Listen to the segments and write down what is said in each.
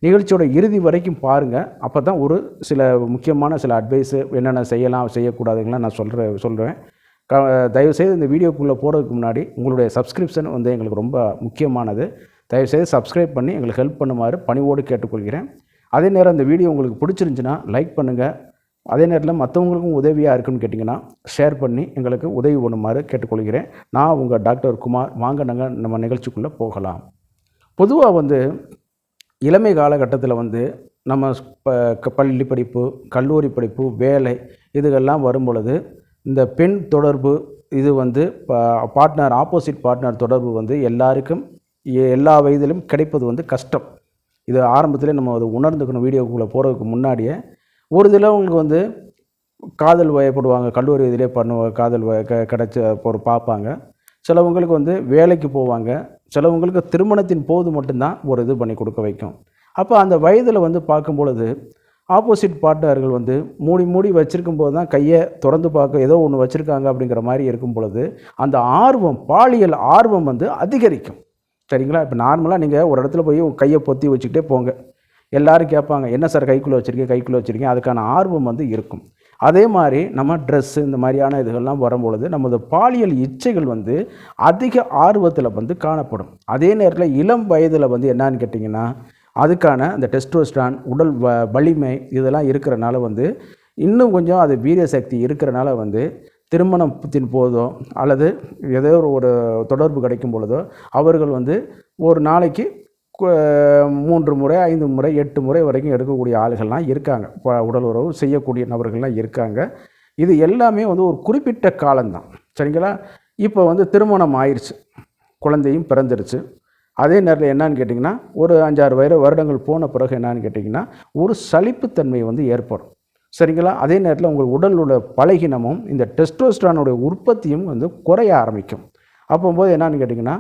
நிகழ்ச்சியோட இறுதி வரைக்கும் பாருங்கள். அப்போ தான் ஒரு சில முக்கியமான சில அட்வைஸு என்னென்ன செய்யலாம் செய்யக்கூடாதுங்களாம் நான் சொல்கிறேன். தயவுசெய்து இந்த வீடியோக்குள்ளே போகிறதுக்கு முன்னாடி உங்களுடைய சப்ஸ்கிரிப்ஷன் வந்து எங்களுக்கு ரொம்ப முக்கியமானது. தயவுசெய்து சப்ஸ்கிரைப் பண்ணி எங்களுக்கு ஹெல்ப் பண்ணுமாறு பணிவோடு கேட்டுக்கொள்கிறேன். அதே நேரம் இந்த வீடியோ உங்களுக்கு பிடிச்சிருந்துச்சுன்னா லைக் பண்ணுங்கள். அதே நேரத்தில் மற்றவங்களுக்கும் உதவியாக இருக்குன்னு கேட்டிங்கன்னா ஷேர் பண்ணி எங்களுக்கு உதவி பண்ணுமாறு கேட்டுக்கொள்கிறேன். நான் உங்கள் டாக்டர் குமார். வாங்க நாங்கள் நம்ம நிகழ்ச்சிக்குள்ளே போகலாம். பொதுவாக வந்து இளமை காலகட்டத்தில் வந்து நம்ம பள்ளி படிப்பு, கல்லூரி படிப்பு, வேலை இதுகெல்லாம் வரும் பொழுது இந்த பெண் தொடர்பு இது வந்து பார்ட்னர், ஆப்போசிட் பார்ட்னர் தொடர்பு வந்து எல்லாருக்கும் எல்லா வயதிலும் கிடைப்பது வந்து கஷ்டம். இது ஆரம்பத்திலே நம்ம அதை உணர்ந்துக்கணும். வீடியோக்குள்ளே போகிறதுக்கு முன்னாடியே ஒரு சிலவங்களுக்கு வந்து காதல் வயப்படுவாங்க, கல்லூரி இதிலே காதல் கிடச்ச ஒரு பார்ப்பாங்க. சிலவங்களுக்கு வந்து வேலைக்கு போவாங்க, சிலவங்களுக்கு திருமணத்தின் போது மட்டும்தான் ஒரு இது பண்ணி கொடுக்க வைக்கும். அப்போ அந்த வயதில் வந்து பார்க்கும் பொழுது ஆப்போசிட் பார்ட்னர்கள் வந்து மூடி வச்சுருக்கும் போது தான் கையை திறந்து பார்க்க ஏதோ ஒன்று வச்சுருக்காங்க அப்படிங்கிற மாதிரி இருக்கும் பொழுது அந்த ஆர்வம், பாலியல் ஆர்வம் வந்து அதிகரிக்கும். சரிங்களா? இப்போ நார்மலாக நீங்கள் ஒரு இடத்துல போய் கையை பொத்தி வச்சுக்கிட்டே போங்க, எல்லோரும் கேட்பாங்க, என்ன சார் கைக்குள்ளே வச்சுருக்கீங்க. அதுக்கான ஆர்வம் வந்து இருக்கும். அதே மாதிரி நம்ம ட்ரெஸ்ஸு இந்த மாதிரியான இதுகள்லாம் வரும்பொழுது நமது பாலியல் இச்சைகள் வந்து அதிக ஆர்வத்தில் வந்து காணப்படும். அதே நேரத்தில் இளம் வயதில் வந்து என்னான்னு கேட்டிங்கன்னா அதுக்கான இந்த டெஸ்டோஸ்டரான், உடல் வலிமை இதெல்லாம் இருக்கிறனால வந்து இன்னும் கொஞ்சம் அது வீரிய சக்தி இருக்கிறனால வந்து திருமணத்தின் போதோ அல்லது ஏதோ ஒரு தொடர்பு கிடைக்கும் பொழுதோ அவர்கள் வந்து ஒரு நாளைக்கு 3 முறை, 5 முறை, 8 முறை வரைக்கும் எடுக்கக்கூடிய ஆளுகள்லாம் இருக்காங்க. உடல் உறவு செய்யக்கூடிய நபர்கள்லாம் இருக்காங்க. இது எல்லாமே வந்து ஒரு குறிப்பிட்ட காலம்தான். சரிங்களா? இப்போ வந்து திருமணம் ஆயிடுச்சு, குழந்தையும் பிறந்துருச்சு. அதே நேரத்தில் என்னான்னு கேட்டிங்கன்னா ஒரு 5-6 வருடங்கள் போன பிறகு என்னான்னு கேட்டிங்கன்னா ஒரு சலிப்புத்தன்மை வந்து ஏற்படும். சரிங்களா? அதே நேரத்தில் உங்கள் உடலோட பலகீனமும் இந்த டெஸ்டோஸ்டரானுடைய உற்பத்தியும் வந்து குறைய ஆரம்பிக்கும். அப்போது என்னான்னு கேட்டிங்கன்னா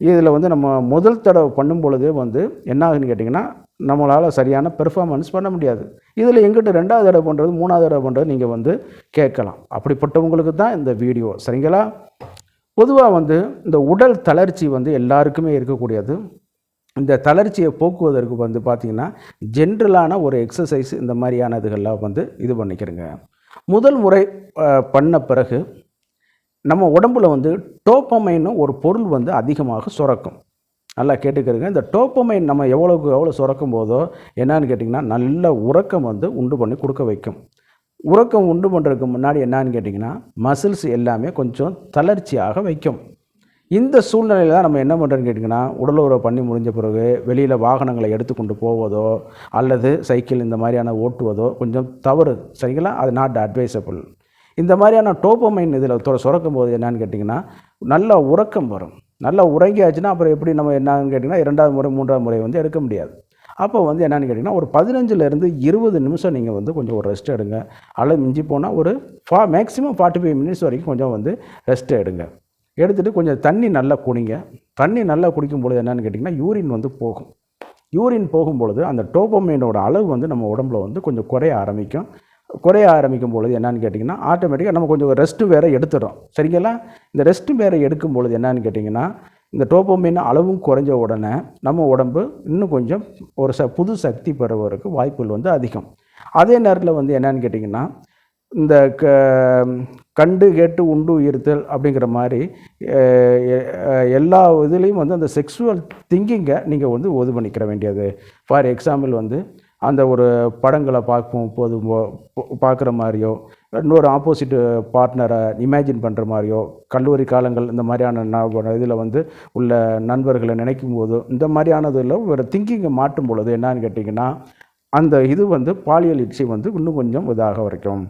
இதில் வந்து நம்ம முதல் தடவை பண்ணும் பொழுதே வந்து என்ன ஆகுதுன்னு கேட்டிங்கன்னா நம்மளால் சரியான பெர்ஃபார்மன்ஸ் பண்ண முடியாது. இதில் எங்கிட்ட 2வது தடவை பண்ணுறது, 3வது தடவை பண்ணுறது நீங்கள் வந்து கேட்கலாம். அப்படிப்பட்டவங்களுக்கு தான் இந்த வீடியோ. சரிங்களா? பொதுவாக வந்து இந்த உடல் தளர்ச்சி வந்து எல்லாருக்குமே இருக்கக்கூடியது. இந்த தளர்ச்சியை போக்குவதற்கு வந்து பார்த்திங்கன்னா ஜென்ரலான ஒரு எக்ஸசைஸ் இந்த மாதிரியான இதுகள்லாம் வந்து இது பண்ணிக்கிறங்க. முதல் முறை பண்ண பிறகு நம்ம உடம்புல வந்து டோப்பமைன்னு ஒரு பொருள் வந்து அதிகமாக சுரக்கும். நல்லா கேட்டுக்கிறங்க. இந்த டோப்பமைன் நம்ம எவ்வளோக்கு எவ்வளோ சுரக்கும் போதோ என்னான்னு கேட்டிங்கன்னா நல்ல உறக்கம் வந்து உண்டு பண்ணி கொடுக்க வைக்கும். உறக்கம் உண்டு பண்ணுறதுக்கு முன்னாடி என்னான்னு கேட்டிங்கன்னா மசில்ஸ் எல்லாமே கொஞ்சம் தளர்ச்சியாக வைக்கும். இந்த சூழ்நிலையில் தான் நம்ம என்ன பண்ணுறோன்னு கேட்டிங்கன்னா உடல் உறவு பண்ணி முடிஞ்ச பிறகு வெளியில் வாகனங்களை எடுத்துக்கொண்டு போவதோ அல்லது சைக்கிள் இந்த மாதிரியான ஓட்டுவதோ கொஞ்சம் தவறு. சரிங்களா? அது நாட் அட்வைசபிள். இந்த மாதிரியான டோப்பமைன் இதில் சுரக்கும் போது என்னான்னு கேட்டிங்கன்னா நல்ல உறக்கம் வரும். நல்லா உறங்கியாச்சுன்னா அப்புறம் எப்படி நம்ம என்னான்னு கேட்டிங்கன்னா 2வது முறை 3வது முறை வந்து எடுக்க முடியாது. அப்போ வந்து என்னான்னு கேட்டிங்கன்னா ஒரு 15லேருந்து 20 நிமிஷம் நீங்கள் வந்து கொஞ்சம் ஒரு ரெஸ்ட் எடுங்க. அல்லது மிஞ்சி போனால் ஒரு மேக்ஸிமம் 45 மினிட்ஸ் வரைக்கும் கொஞ்சம் வந்து ரெஸ்ட் எடுங்க. எடுத்துகிட்டு கொஞ்சம் தண்ணி நல்லா குடிங்க. தண்ணி நல்லா குடிக்கும் பொழுது என்னான்னு கேட்டிங்கன்னா யூரின் வந்து போகும். யூரின் போகும்பொழுது அந்த டோப்பமைனோட அளவு வந்து நம்ம உடம்புல வந்து கொஞ்சம் குறைய ஆரம்பிக்கும் பொழுது என்னான்னு கேட்டிங்கன்னா ஆட்டோமேட்டிக்காக நம்ம கொஞ்சம் ரெஸ்ட்டு வேறு எடுத்துடுறோம். சரிங்களா? இந்த ரெஸ்ட்டு வேறு எடுக்கும் பொழுது என்னான்னு கேட்டிங்கன்னா இந்த டோப்பமைன் அளவும் குறைஞ்ச உடனே நம்ம உடம்பு இன்னும் கொஞ்சம் ஒரு புது சக்தி பெறுவதற்கு வாய்ப்புகள் வந்து அதிகம். அதே நேரத்தில் வந்து என்னான்னு கேட்டிங்கன்னா இந்த கண்டு கேட்டு உண்டு உயிர்த்தல் அப்படிங்கிற மாதிரி எல்லா இதுலேயும் வந்து அந்த செக்ஸுவல் திங்கிங்கை நீங்கள் வந்து இது பண்ணிக்கிற வேண்டியது. ஃபார் எக்ஸாம்பிள் வந்து அந்த ஒரு படங்களை பார்க்குற மாதிரியோ இன்னொரு ஆப்போசிட் பார்ட்னரை இமேஜின் பண்ணுற மாதிரியோ கல்லூரி காலங்கள் இந்த மாதிரியான இதில் வந்து உள்ள நண்பர்களை நினைக்கும் போது இந்த மாதிரியானதில் ஒரு திங்கிங்கை மாற்றும் பொழுது என்னான்னு கேட்டிங்கன்னா அந்த இது வந்து பாலியல் இச்சை வந்து இன்னும் கொஞ்சம் இதாக வரைக்கும்.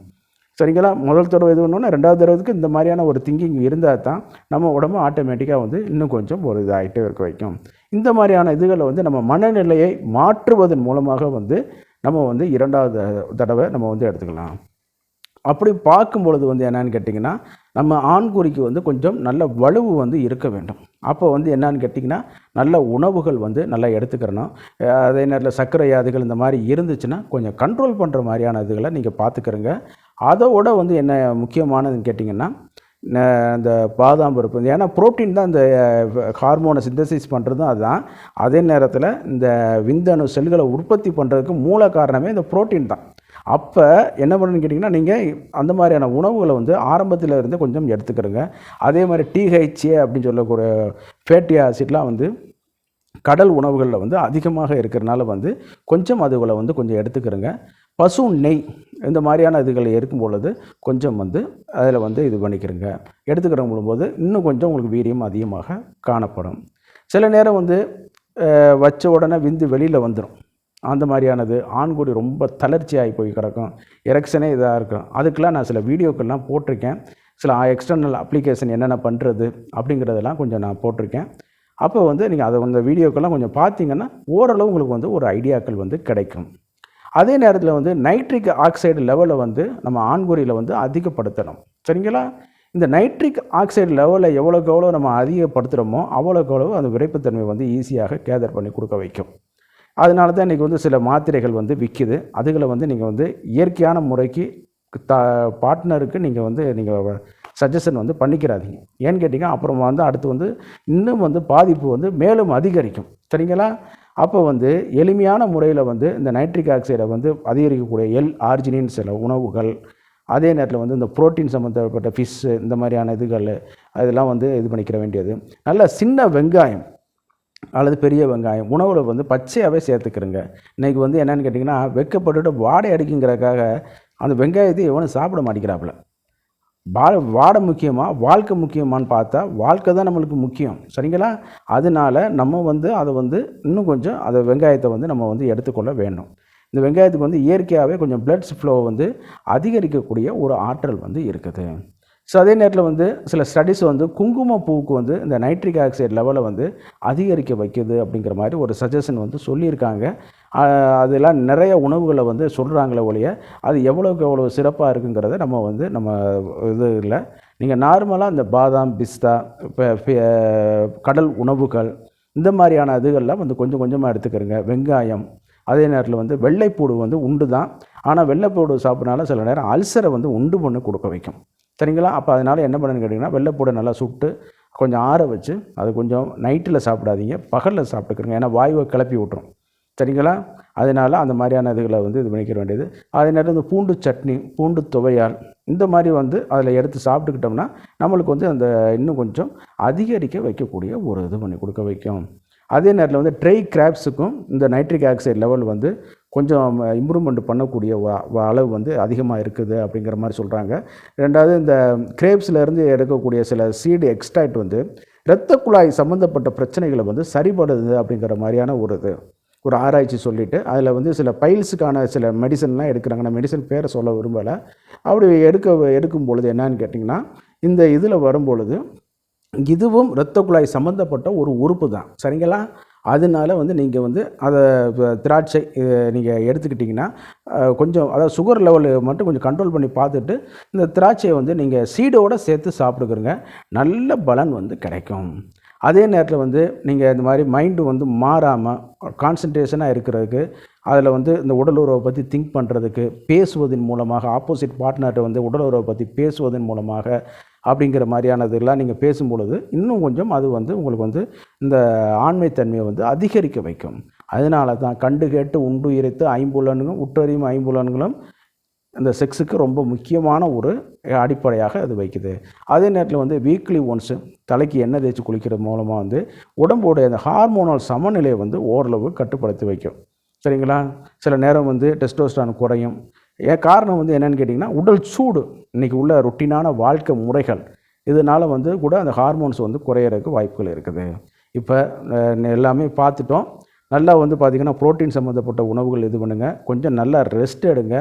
சரிங்களா? முதல் தடவை இது ஒன்றுன்னா 2வது தடவைக்கு இந்த மாதிரியான ஒரு திங்கிங் இருந்தால் தான் நம்ம உடம்பு ஆட்டோமேட்டிக்காக வந்து இன்னும் கொஞ்சம் ஒரு இதாகிட்டே இருக்க வைக்கும். இந்த மாதிரியான இதுகளை வந்து நம்ம மனநிலையை மாற்றுவதன் மூலமாக வந்து நம்ம வந்து 2வது தடவை நம்ம வந்து எடுத்துக்கலாம். அப்படி பார்க்கும் பொழுது வந்து என்னன்னு கேட்டிங்கன்னா நம்ம ஆண்குறிக்கு வந்து கொஞ்சம் நல்ல வலுவு வந்து இருக்க வேண்டும். அப்போ வந்து என்னன்னு கேட்டிங்கன்னா நல்ல உணவுகள் வந்து நல்லா எடுத்துக்கிறணும். அதே நேரத்தில் சர்க்கரை வியாதிகள் இந்த மாதிரி இருந்துச்சுன்னா கொஞ்சம் கண்ட்ரோல் பண்ணுற மாதிரியான இதுகளை நீங்கள் பார்த்துக்கிறங்க. அதோட வந்து என்ன முக்கியமானதுன்னு கேட்டிங்கன்னா இந்த பாதாம் பருப்பு, ஏன்னா புரோட்டீன் தான் இந்த ஹார்மோனை சிந்தசிஸ் பண்ணுறதும் அதுதான். அதே நேரத்தில் இந்த விந்தணு செல்களை உற்பத்தி பண்ணுறதுக்கு மூல காரணமே இந்த புரோட்டீன் தான். அப்போ என்ன பண்ணுன்னு கேட்டிங்கன்னா, நீங்கள் அந்த மாதிரியான உணவுகளை வந்து ஆரம்பத்தில் இருந்து கொஞ்சம் எடுத்துக்கிறங்க. அதே மாதிரி டிஹெச்ஏ அப்படின்னு சொல்லக்கூடிய ஃபேட்டி ஆசிட்லாம் வந்து கடல் உணவுகளில் வந்து அதிகமாக இருக்கிறனால வந்து கொஞ்சம் அதுகளை வந்து கொஞ்சம் எடுத்துக்கிறங்க. பசு நெய் இந்த மாதிரியான இதுகளை இருக்கும் பொழுது கொஞ்சம் வந்து அதில் வந்து இது பண்ணிக்கிறங்க. எடுத்துக்கிறம்போது இன்னும் கொஞ்சம் உங்களுக்கு வீரியம் அதிகமாக காணப்படும். சில நேரம் வந்து வச்ச உடனே விந்து வெளியில் வந்துடும். அந்த மாதிரியானது ஆண்குறி ரொம்ப தளர்ச்சியாகி போய் கிடக்கும், எரெக்ஷனே இதாக இருக்கும். அதுக்கெலாம் நான் சில வீடியோக்கள்லாம் போட்டிருக்கேன். சில எக்ஸ்டர்னல் அப்ளிகேஷன் என்னென்ன பண்ணுறது அப்படிங்கிறதெல்லாம் கொஞ்சம் நான் போட்டிருக்கேன். அப்போ வந்து நீங்கள் அதை அந்த வீடியோக்கெல்லாம் கொஞ்சம் பார்த்தீங்கன்னா ஓரளவு உங்களுக்கு வந்து ஒரு ஐடியாக்கள் வந்து கிடைக்கும். அதே நேரத்தில் வந்து நைட்ரிக் ஆக்சைடு லெவலை வந்து நம்ம ஆண்குறியில் வந்து அதிகப்படுத்தணும். சரிங்களா? இந்த நைட்ரிக் ஆக்சைடு லெவலை எவ்வளோக்கு எவ்வளோ நம்ம அதிகப்படுத்துகிறோமோ அவ்வளோக்கு எவ்வளோ அந்த விரைப்புத்தன்மை வந்து ஈஸியாக கேதர் பண்ணி கொடுக்க வைக்கும். அதனால தான் இன்றைக்கி வந்து சில மாத்திரைகள் வந்து விற்கிது. அதுகளை வந்து நீங்கள் வந்து இயற்கையான முறைக்கு பார்ட்னருக்கு நீங்கள் சஜஷன் வந்து பண்ணிக்கிறாதீங்க. ஏன்னு கேட்டிங்கன்னா அப்புறம் வந்து அடுத்து வந்து இன்னும் வந்து பாதிப்பு வந்து மேலும் அதிகரிக்கும். சரிங்களா? அப்போ வந்து எளிமையான முறையில் வந்து இந்த நைட்ரிக் ஆக்சைடை வந்து அதிகரிக்கக்கூடிய ஆர்ஜினின் சில உணவுகள், அதே நேரத்தில் வந்து இந்த புரோட்டீன் சம்மந்தப்பட்ட ஃபிஷ்ஷு இந்த மாதிரியான அதெல்லாம் வந்து இது பண்ணிக்கிற வேண்டியது. நல்ல சின்ன வெங்காயம் அல்லது பெரிய வெங்காயம் உணவில் வந்து பச்சையாகவே சேர்த்துக்கிறங்க. இன்றைக்கி வந்து என்னென்னு கேட்டிங்கன்னா, வெக்கப்பட்டுட்டு வாடை அடிக்குங்கிறதுக்காக அந்த வெங்காயத்தை எவனும் சாப்பிட மாட்டேங்கிறாப்புல. வாடை முக்கியமாக வாழ்க்கை முக்கியமானு பார்த்தா வாழ்க்கை தான் நம்மளுக்கு முக்கியம். சரிங்களா? அதனால் நம்ம வந்து அதை வந்து இன்னும் கொஞ்சம் அதை வெங்காயத்தை வந்து நம்ம வந்து எடுத்துக்கொள்ள வேண்டும். இந்த வெங்காயத்துக்கு வந்து இயற்கையாகவே கொஞ்சம் பிளட்ஸ் ஃப்ளோ வந்து அதிகரிக்கக்கூடிய ஒரு ஆற்றல் வந்து இருக்குது. ஸோ அதே நேரத்தில் வந்து சில ஸ்டடீஸ் வந்து குங்குமப்பூவுக்கு வந்து இந்த நைட்ரிக் ஆக்சைடு லெவலை வந்து அதிகரிக்க வைக்குது அப்படிங்கிற மாதிரி ஒரு சஜஷன் வந்து சொல்லியிருக்காங்க. அதெல்லாம் நிறைய உணவுகளை வந்து சொல்கிறாங்களே ஒழிய அது எவ்வளோக்கு எவ்வளோ சிறப்பாக இருக்குங்கிறத நம்ம இது இல்லை. நீங்கள் நார்மலாக இந்த பாதாம், பிஸ்தா, கடல் உணவுகள் இந்த மாதிரியான இதுகள்லாம் வந்து கொஞ்சம் கொஞ்சமாக எடுத்துக்கிறங்க. வெங்காயம், அதே நேரத்தில் வந்து வெள்ளைப்பூடு வந்து உண்டு தான். ஆனால் வெள்ளைப்பூடு சாப்பிட்றனால சில நேரம் அல்சரை வந்து உண்டு பண்ணி கொடுக்க வைக்கும். சரிங்களா? அப்போ அதனால் என்ன பண்ணுன்னு கேட்டிங்கன்னா, வெள்ளைப்பூடை நல்லா சுட்டு கொஞ்சம் ஆற வச்சு அது கொஞ்சம் நைட்டில் சாப்பிடாதீங்க, பகலில் சாப்பிட்டுக்கிறங்க. ஏன்னா வாயுவை கிளப்பி விட்டுரும். சரிங்களா? அதனால் அந்த மாதிரியான இதுகளை வந்து இது பண்ணிக்கிற வேண்டியது. அதே நேரம் இந்த பூண்டு சட்னி, பூண்டு துவையால் இந்த மாதிரி வந்து அதில் எடுத்து சாப்பிட்டுக்கிட்டோம்னா நம்மளுக்கு வந்து அந்த இன்னும் கொஞ்சம் அதிகரிக்க வைக்கக்கூடிய ஒரு இது பண்ணி கொடுக்க வைக்கும். அதே நேரத்தில் வந்து ட்ரை கிராப்ஸுக்கும் இந்த நைட்ரிக் ஆக்சைடு லெவல் வந்து கொஞ்சம் இம்ப்ரூவ்மெண்ட் பண்ணக்கூடிய அளவு வந்து அதிகமாக இருக்குது அப்படிங்கிற மாதிரி சொல்கிறாங்க. ரெண்டாவது இந்த கிரேப்ஸ்லேருந்து எடுக்கக்கூடிய சில சீடு எக்ஸ்ட்ராக்ட் வந்து இரத்த குழாய் சம்மந்தப்பட்ட பிரச்சனைகளை வந்து சரிபடுது அப்படிங்கிற மாதிரியான ஒரு ஆராய்ச்சி சொல்லிவிட்டு அதில் வந்து சில பைல்ஸுக்கான சில மெடிசன்லாம் எடுக்கிறாங்க. நான் மெடிசன் பேரை சொல்ல விரும்பலை. அப்படி எடுக்கும் பொழுது என்னன்னு கேட்டிங்கன்னா, இந்த இதில் வரும்பொழுது இதுவும் இரத்த குழாய் சம்மந்தப்பட்ட ஒரு உறுப்பு தான். சரிங்களா? அதனால வந்து நீங்கள் வந்து அதை திராட்சை நீங்கள் எடுத்துக்கிட்டிங்கன்னா கொஞ்சம் அதாவது சுகர் லெவல் மட்டும் கொஞ்சம் கண்ட்ரோல் பண்ணி பார்த்துட்டு இந்த திராட்சையை வந்து நீங்கள் சீடோடு சேர்த்து சாப்பிட்டுக்கிறங்க. நல்ல பலன் வந்து கிடைக்கும். அதே நேரத்தில் வந்து நீங்கள் இந்த மாதிரி மைண்டு வந்து மாறாமல் கான்சன்ட்ரேஷனாக இருக்கிறதுக்கு, அதில் வந்து இந்த உடல் உறவை பற்றி திங்க் பண்ணுறதுக்கு, பேசுவதன் மூலமாக ஆப்போசிட் பார்ட்னர்கிட்ட வந்து உடல் உறவை பற்றி பேசுவதன் மூலமாக அப்படிங்கிற மாதிரியானதெல்லாம் நீங்கள் பேசும்பொழுது இன்னும் கொஞ்சம் அது வந்து உங்களுக்கு வந்து இந்த ஆண்மைத்தன்மையை வந்து அதிகரிக்க வைக்கும். அதனால தான் கண்டு கேட்டு உண்டு இறைத்து ஐம்புலன்களும் உற்றறியும் ஐம்புலன்களும் இந்த செக்ஸுக்கு ரொம்ப முக்கியமான ஒரு அடிப்படையாக அது வைக்குது. அதே நேரத்தில் வந்து வீக்லி ஒன்ஸு தலைக்கு எண்ணெய் தேய்ச்சி குளிக்கிறது மூலமாக வந்து உடம்போடைய அந்த ஹார்மோனல் சமநிலையை வந்து ஓரளவு கட்டுப்படுத்தி வைக்கும். சரிங்களா? சில நேரம் வந்து டெஸ்டோஸ்டரான் குறையும். காரணம் வந்து என்னென்னு கேட்டிங்கன்னா, உடல் சூடு, இன்றைக்கி உள்ள ரொட்டீனான வாழ்க்கை முறைகள் இதனால் வந்து கூட அந்த ஹார்மோன்ஸ் வந்து குறையிறதுக்கு வாய்ப்புகள் இருக்குது. இப்போ எல்லாமே பார்த்துட்டோம். நல்லா வந்து பார்த்திங்கன்னா ப்ரோட்டீன் சம்மந்தப்பட்ட உணவுகள் இது பண்ணுங்கள். கொஞ்சம் நல்லா ரெஸ்ட் எடுங்க.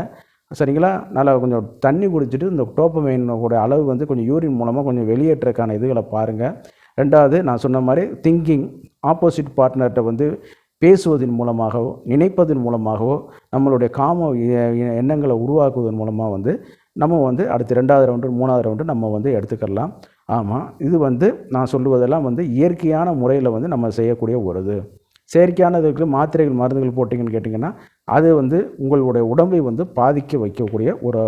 சரிங்களா? நல்லா கொஞ்சம் தண்ணி குடிச்சிட்டு இந்த டோப்பமைனோட அளவு வந்து கொஞ்சம் யூரின் மூலமாக கொஞ்சம் வெளியேற்றக்கான இதுகளை பாருங்கள். ரெண்டாவது நான் சொன்ன மாதிரி திங்கிங், ஆப்போசிட் பார்ட்னர்கிட்ட வந்து பேசுவதன் மூலமாகவோ நினைப்பதன் மூலமாகவோ நம்மளுடைய காம எண்ணங்களை உருவாக்குவதன் மூலமாக வந்து நம்ம வந்து அடுத்து 2வது ரவுண்டு 3வது ரவுண்டு நம்ம வந்து எடுத்துக்கலாம். ஆமாம், இது வந்து நான் சொல்லுவதெல்லாம் வந்து இயற்கையான முறையில் வந்து நம்ம செய்யக்கூடிய ஒரு இது. செயற்கையானதுக்கு மாத்திரைகள் மருந்துகள் போட்டிங்கன்னு கேட்டிங்கன்னா அது வந்து உங்களுடைய உடம்பை வந்து பாதிக்க வைக்கக்கூடிய ஒரு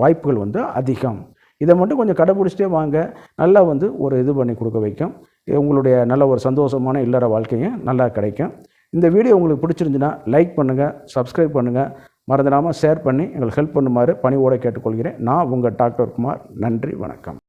வாய்ப்புகள் வந்து அதிகம். இதை மட்டும் கொஞ்சம் கடைப்பிடிச்சிட்டே வாங்க. நல்லா வந்து ஒரு இது பண்ணி கொடுக்க வைக்கும். உங்களுடைய நல்ல ஒரு சந்தோஷமான இல்லற வாழ்க்கையும் நல்லா கிடைக்கும். இந்த வீடியோ உங்களுக்கு பிடிச்சிருந்துச்சுன்னா லைக் பண்ணுங்கள், சப்ஸ்கிரைப் பண்ணுங்கள், மறந்துடாமல் ஷேர் பண்ணி எங்களுக்கு ஹெல்ப் பண்ணுமாறு பணிவோடு கேட்டுக்கொள்கிறேன். நான் உங்கள் டாக்டர் குமார். நன்றி, வணக்கம்.